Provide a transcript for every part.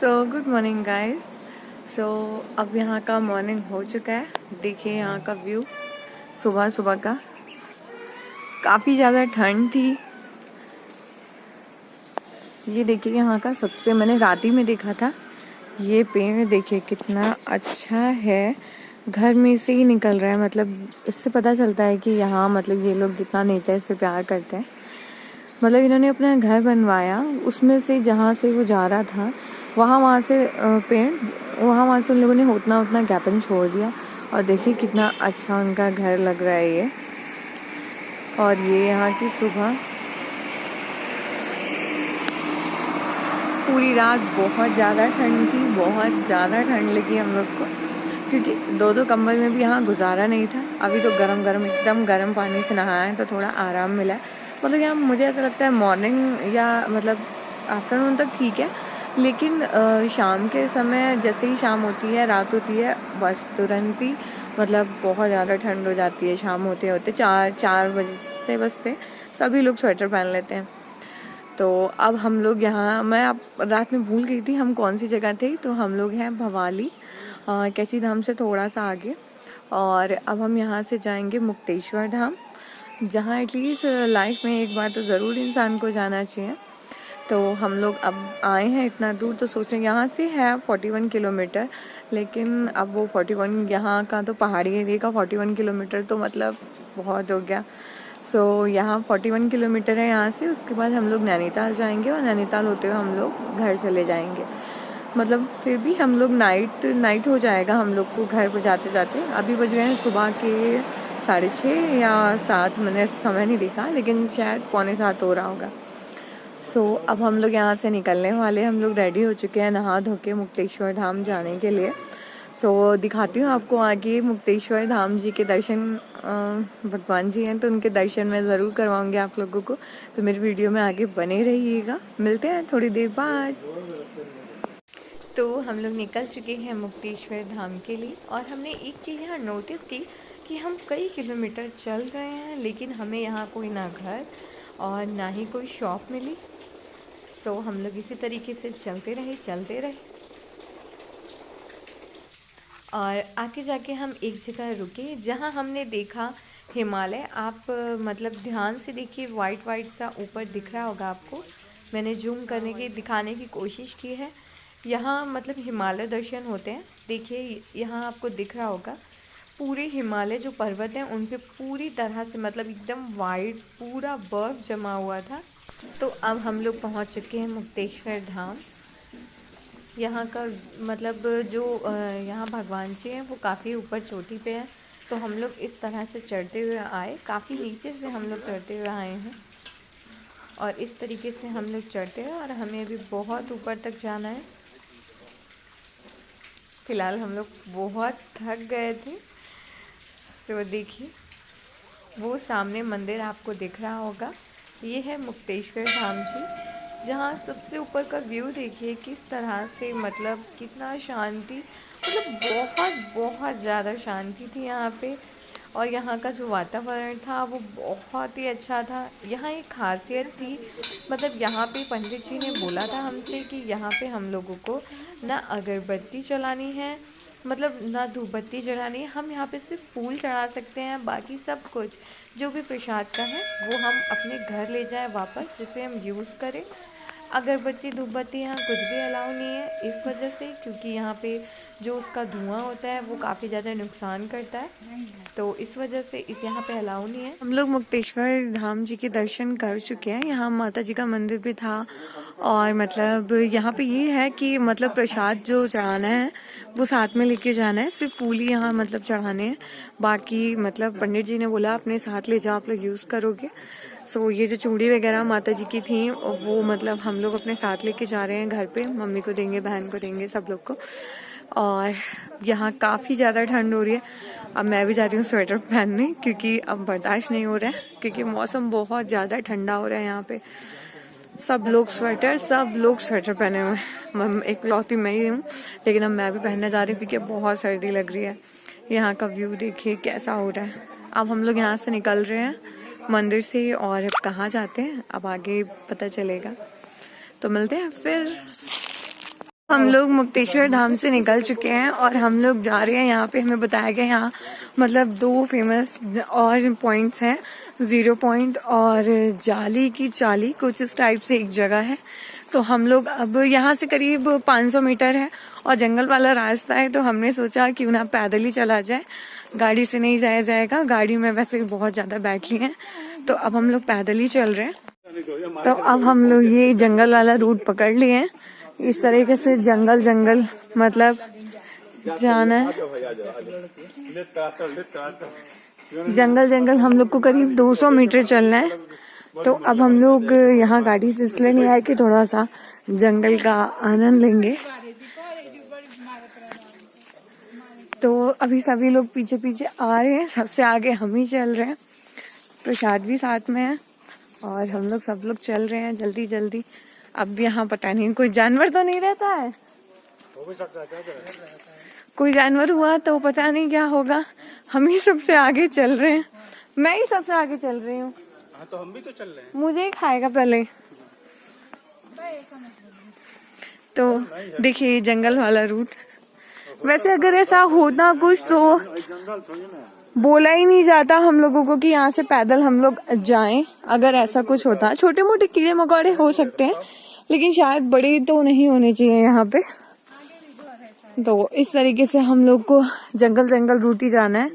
Good morning guys. सो अब यहाँ का मॉर्निंग हो चुका है। देखिए यहाँ का व्यू सुबह सुबह का। काफ़ी ज़्यादा ठंड थी। ये देखिए यहाँ का सबसे मैंने रात ही में देखा था। ये पेड़ देखिए कितना अच्छा है, घर में से ही निकल रहा है। मतलब इससे पता चलता है कि यहाँ मतलब ये लोग कितना नेचर से प्यार करते हैं। मतलब इन्होंने अपना घर बनवाया, उसमें से जहाँ से वो जा रहा था वहाँ से पेड़ वहाँ से उन लोगों ने उतना गैपन छोड़ दिया। और देखिए कितना अच्छा उनका घर लग रहा है ये। और ये यहाँ की सुबह पूरी रात बहुत ज़्यादा ठंड थी, बहुत ज़्यादा ठंड लगी हम लोग को, क्योंकि दो कंबल में भी यहाँ गुजारा नहीं था। अभी तो गरम एकदम गर्म पानी से नहाया है तो थोड़ा आराम मिला है। मतलब यहाँ मुझे ऐसा लगता है मॉर्निंग या मतलब आफ्टरनून तक ठीक है, लेकिन शाम के समय जैसे ही शाम होती है, रात होती है, बस तुरंत ही मतलब बहुत ज़्यादा ठंड हो जाती है। शाम होते होते चार बजते सभी लोग स्वेटर पहन लेते हैं। तो अब हम लोग यहाँ, मैं अब रात में भूल गई थी हम कौन सी जगह थे। तो हम लोग हैं भवाली, कैची धाम से थोड़ा सा आगे। और अब हम यहाँ से जाएंगे मुक्तेश्वर धाम, जहाँ एटलीस्ट लाइफ में एक बार तो ज़रूर इंसान को जाना चाहिए। तो हम लोग अब आए हैं इतना दूर, तो सोच रहे हैं यहाँ से है 41 किलोमीटर, लेकिन अब वो 41 यहाँ का तो पहाड़ी एरिया का 41 किलोमीटर तो मतलब बहुत हो गया। यहाँ 41 किलोमीटर है यहाँ से। उसके बाद हम लोग नैनीताल जाएंगे और नैनीताल होते हुए हम लोग घर चले जाएंगे। मतलब फिर भी हम लोग नाइट हो जाएगा हम लोग को घर पर जाते जाते। अभी बज रहे हैं सुबह के 6:30 या 7, मैंने समय नहीं देखा, लेकिन शायद 6:45 हो रहा होगा। अब हम लोग यहाँ से निकलने वाले, हम लोग रेडी हो चुके हैं नहा धो के मुक्तेश्वर धाम जाने के लिए। दिखाती हूँ आपको आगे मुक्तेश्वर धाम जी के दर्शन। भगवान जी हैं तो उनके दर्शन मैं ज़रूर करवाऊँगी आप लोगों को, तो मेरी वीडियो में आगे बने रहिएगा। मिलते हैं थोड़ी देर बाद। तो हम लोग निकल चुके हैं मुक्तेश्वर धाम के लिए, और हमने एक चीज़ यहाँ नोटिस की कि हम कई किलोमीटर चल रहे हैं, लेकिन हमें यहाँ कोई ना घर और ना ही कोई शॉप मिली। हम लोग इसी तरीके से चलते रहे और आगे जाके हम एक जगह रुके जहाँ हमने देखा हिमालय। आप मतलब ध्यान से देखिए, वाइट सा ऊपर दिख रहा होगा आपको। मैंने जूम करने की दिखाने की कोशिश की है। यहाँ मतलब हिमालय दर्शन होते हैं। देखिए यहाँ आपको दिख रहा होगा पूरे हिमालय जो पर्वत हैं उन पे पूरी तरह से मतलब एकदम वाइट पूरा बर्फ़ जमा हुआ था। तो अब हम लोग पहुँच चुके हैं मुक्तेश्वर धाम। यहाँ का मतलब जो यहाँ भगवान जी हैं वो काफ़ी ऊपर चोटी पे हैं। तो हम लोग इस तरह से चढ़ते हुए आए, काफ़ी नीचे से हम लोग चढ़ते हुए आए हैं, और इस तरीके से हम लोग चढ़ते हैं। और हमें अभी बहुत ऊपर तक जाना है। फ़िलहाल हम लोग बहुत थक गए थे। तो देखिए वो सामने मंदिर आपको दिख रहा होगा, ये है मुक्तेश्वर धाम जी। जहाँ सबसे ऊपर का व्यू देखिए किस तरह से, मतलब कितना शांति, मतलब बहुत ज़्यादा शांति थी यहाँ पे। और यहाँ का जो वातावरण था वो बहुत ही अच्छा था। यहाँ एक खासियत थी, मतलब यहाँ पे पंडित जी ने बोला था हमसे कि यहाँ पे हम लोगों को ना अगरबत्ती जलानी है, मतलब ना धूप बत्ती जलानी है। हम यहाँ पे सिर्फ फूल चढ़ा सकते हैं, बाकी सब कुछ जो भी प्रसाद का है वो हम अपने घर ले जाएं वापस, जिसे हम यूज़ करें। अगरबत्ती धूप बत्ती यहाँ कुछ भी अलाउ नहीं है, इस वजह से क्योंकि यहाँ पे जो उसका धुआं होता है वो काफ़ी ज़्यादा नुकसान करता है, तो इस वजह से इस यहाँ पे अलाउ नहीं है। हम लोग मुक्तेश्वर धाम जी के दर्शन कर चुके हैं। यहाँ माता जी का मंदिर भी था, और मतलब यहाँ पे ये है कि मतलब प्रसाद जो चढ़ाना है वो साथ में लेके जाना है, सिर्फ फूल ही यहाँ मतलब चढ़ाने हैं। बाकी मतलब पंडित जी ने बोला अपने साथ ले जाओ, आप लोग यूज़ करोगे। ये जो चूड़ी वगैरह माता जी की थी वो मतलब हम लोग अपने साथ लेके जा रहे हैं घर पे, मम्मी को देंगे, बहन को देंगे, सब लोग को। और यहाँ काफ़ी ज़्यादा ठंड हो रही है। अब मैं भी जा रही हूँ स्वेटर पहनने, क्योंकि अब बर्दाश्त नहीं हो रहा है, क्योंकि मौसम बहुत ज़्यादा ठंडा हो रहा है यहाँ पे। सब लोग स्वेटर पहने हुए हैं, एक लौती मैं ही हूँ, लेकिन अब मैं भी पहनने जा रही हूँ क्योंकि बहुत सर्दी लग रही है। यहाँ का व्यू देखिए कैसा हो रहा है। अब हम लोग यहाँ से निकल रहे हैं मंदिर से, और कहाँ जाते हैं अब आगे पता चलेगा। तो मिलते हैं फिर। हम लोग मुक्तेश्वर धाम से निकल चुके हैं और हम लोग जा रहे हैं। यहाँ पे हमें बताया गया यहाँ मतलब 2 फेमस और पॉइंट्स हैं, 0 पॉइंट और जाली की चाली, कुछ इस टाइप से एक जगह है। तो हम लोग अब यहाँ से करीब 500 मीटर है और जंगल वाला रास्ता है, तो हमने सोचा क्यों ना पैदल ही चला जाए, गाड़ी से नहीं जाया जाएगा। गाड़ी में वैसे भी बहुत ज्यादा बैठ ली है, तो अब हम लोग पैदल ही चल रहे हैं। तो अब हम लोग ये जंगल वाला रूट पकड़ लिए हैं। इस तरीके से जंगल मतलब जाना है। जंगल हम लोग को करीब 200 मीटर चलना है। तो अब हम लोग यहाँ गाड़ी से इसलिए नहीं आए कि थोड़ा सा जंगल का आनंद लेंगे। तो अभी सभी लोग पीछे पीछे आ रहे हैं, सबसे आगे हम ही चल रहे हैं। प्रसाद भी साथ में है और हम लोग सब लोग चल रहे हैं जल्दी जल्दी। अब यहाँ पता नहीं कोई जानवर तो नहीं रहता है, हो भी सकता है, कोई जानवर हुआ तो पता नहीं क्या होगा। हम ही सबसे आगे चल रहे हैं, मैं ही सबसे आगे चल रही हूँ। तो हम भी तो चल रहे हैं, मुझे ही खाएगा पहले। तो देखिए जंगल वाला रूट। वैसे अगर ऐसा होता कुछ तो बोला ही नहीं जाता हम लोगों को कि यहाँ से पैदल हम लोग जाएं। अगर ऐसा कुछ होता, छोटे मोटे कीड़े मकोड़े हो सकते हैं लेकिन शायद बड़े तो नहीं होने चाहिए यहाँ पे। तो इस तरीके से हम लोग को जंगल रूट ही जाना है।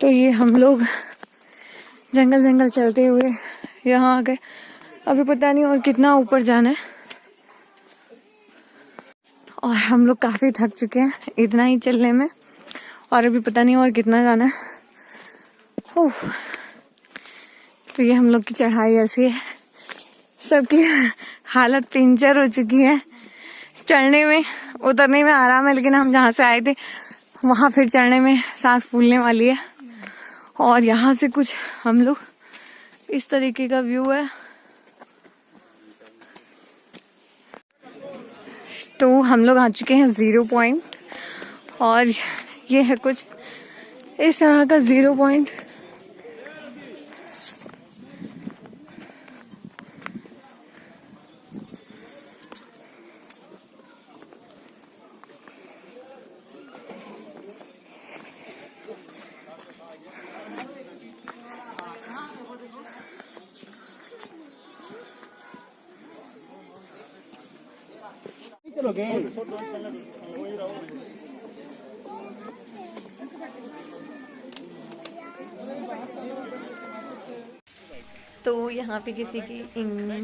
तो ये हम लोग जंगल चलते हुए यहाँ आ गए। अभी पता नहीं और कितना ऊपर जाना है और हम लोग काफी थक चुके हैं इतना ही चलने में, और अभी पता नहीं और कितना जाना है। तो ये हम लोग की चढ़ाई ऐसी है, सबकी हालत पिंचर हो चुकी है। चढ़ने में उतरने में आराम है, लेकिन हम जहाँ से आए थे वहां फिर चढ़ने में सांस फूलने वाली है। और यहाँ से कुछ हम लोग इस तरीके का व्यू है। तो हम लोग आ चुके हैं 0 पॉइंट और ये है कुछ इस तरह का 0 पॉइंट। तो यहाँ पे किसी की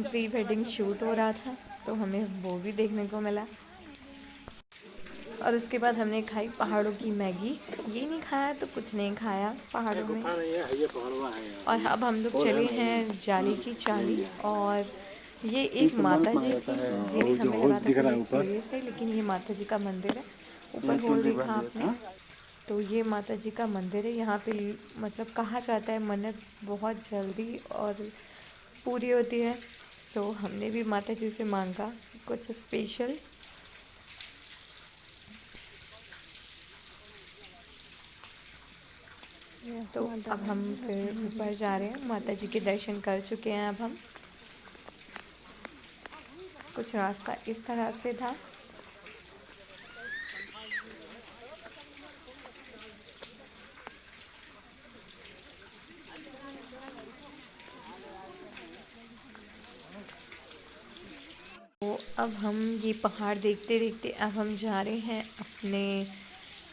प्री वेडिंग शूट हो रहा था, तो हमें वो भी देखने को मिला। और उसके बाद हमने खाई पहाड़ों की मैगी। ये नहीं खाया तो कुछ नहीं खाया पहाड़ों में। और अब हम लोग चले हैं जाली की चाली, और ये एक माता जी की, जिन्हें हमें लगा था से, लेकिन ये माता जी का मंदिर है। ऊपर बोल देखा आपने, तो ये माता जी का मंदिर है। यहाँ पे मतलब कहा जाता है मन्नत बहुत जल्दी और पूरी होती है। तो हमने भी माता जी से मांगा कुछ स्पेशल। तो अब हम फिर ऊपर जा रहे हैं, माता जी के दर्शन कर चुके हैं। अब हम कुछ रास्ता इस तरह से था। तो अब हम ये पहाड़ देखते देखते अब हम जा रहे हैं अपने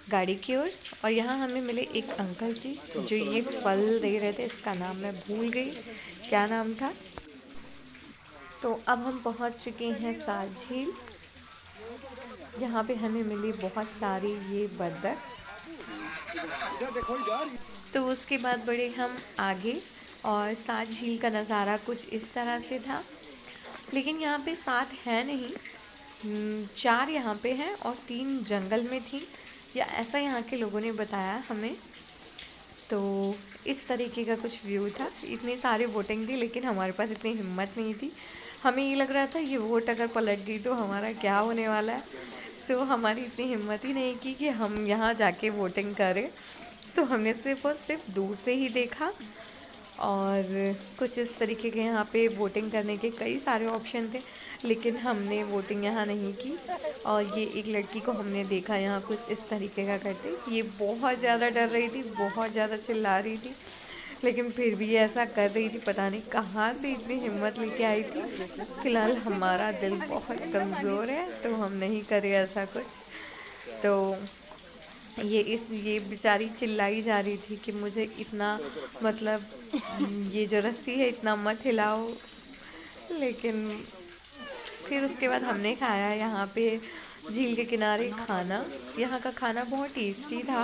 गाड़ी की ओर। और यहाँ हमें मिले एक अंकल जी जो ये फल दे रहे थे, इसका नाम मैं भूल गई, क्या नाम था। तो अब हम पहुँच चुके हैं सात झील। यहाँ पे हमें मिली बहुत सारी ये बदक। तो उसके बाद बढ़े हम आगे, और सात झील का नज़ारा कुछ इस तरह से था। लेकिन यहाँ पे 7 है नहीं, 4 यहाँ पे हैं और 3 जंगल में थी, या ऐसा यहाँ के लोगों ने बताया हमें। तो इस तरीके का कुछ व्यू था। इतनी सारी वोटिंग थी लेकिन हमारे पास इतनी हिम्मत नहीं थी। हमें ये लग रहा था ये वोट अगर पलट गई तो हमारा क्या होने वाला है। तो हमारी इतनी हिम्मत ही नहीं की कि हम यहाँ जाके वोटिंग करें। तो हमने सिर्फ और सिर्फ दूर से ही देखा और कुछ इस तरीके के यहाँ पे वोटिंग करने के कई सारे ऑप्शन थे, लेकिन हमने वोटिंग यहाँ नहीं की। और ये एक लड़की को हमने देखा यहाँ कुछ इस तरीके का करते, ये बहुत ज़्यादा डर रही थी, बहुत ज़्यादा चिल्ला रही थी, लेकिन फिर भी ऐसा कर रही थी। पता नहीं कहाँ से इतनी हिम्मत लेके आई थी। फ़िलहाल हमारा दिल बहुत कमज़ोर है तो हम नहीं करे ऐसा कुछ। तो ये बेचारी चिल्लाई जा रही थी कि मुझे इतना, मतलब ये जो रस्सी है इतना मत हिलाओ। लेकिन फिर उसके बाद हमने खाया यहाँ पे झील के किनारे खाना। यहाँ का खाना बहुत टेस्टी था।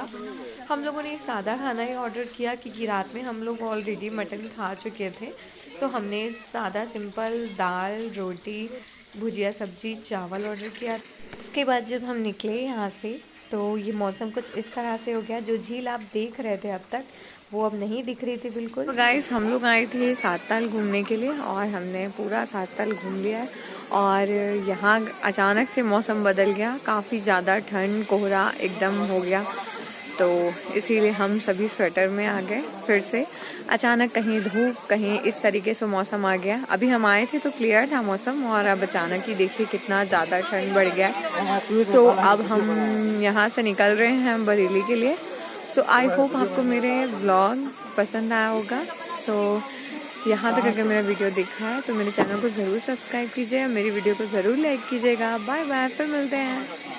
हम लोगों ने सादा खाना ही ऑर्डर किया क्योंकि रात में हम लोग ऑलरेडी मटन खा चुके थे, तो हमने सादा सिंपल दाल रोटी भुजिया सब्जी चावल ऑर्डर किया। उसके बाद जब हम निकले यहाँ से तो ये मौसम कुछ इस तरह से हो गया, जो झील आप देख रहे थे अब तक वो अब नहीं दिख रही थी बिल्कुल। तो गाइस हम लोग आए थे सातताल घूमने के लिए और हमने पूरा सातताल घूम लिया है। और यहाँ अचानक से मौसम बदल गया, काफ़ी ज़्यादा ठंड कोहरा एकदम हो गया, तो इसीलिए हम सभी स्वेटर में आ गए फिर से। अचानक कहीं धूप कहीं इस तरीके से मौसम आ गया। अभी हम आए थे तो क्लियर था मौसम और अब अचानक ही देखिए कितना ज़्यादा ठंड बढ़ गया। सो अब हम यहाँ से निकल रहे हैं बरेली के लिए। सो आई होप आपको मेरे व्लॉग पसंद आया होगा। सो यहाँ तक अगर मेरा वीडियो देखा है तो मेरे चैनल को ज़रूर सब्सक्राइब कीजिए, मेरी वीडियो को ज़रूर लाइक कीजिएगा। बाय बाय, फिर मिलते हैं।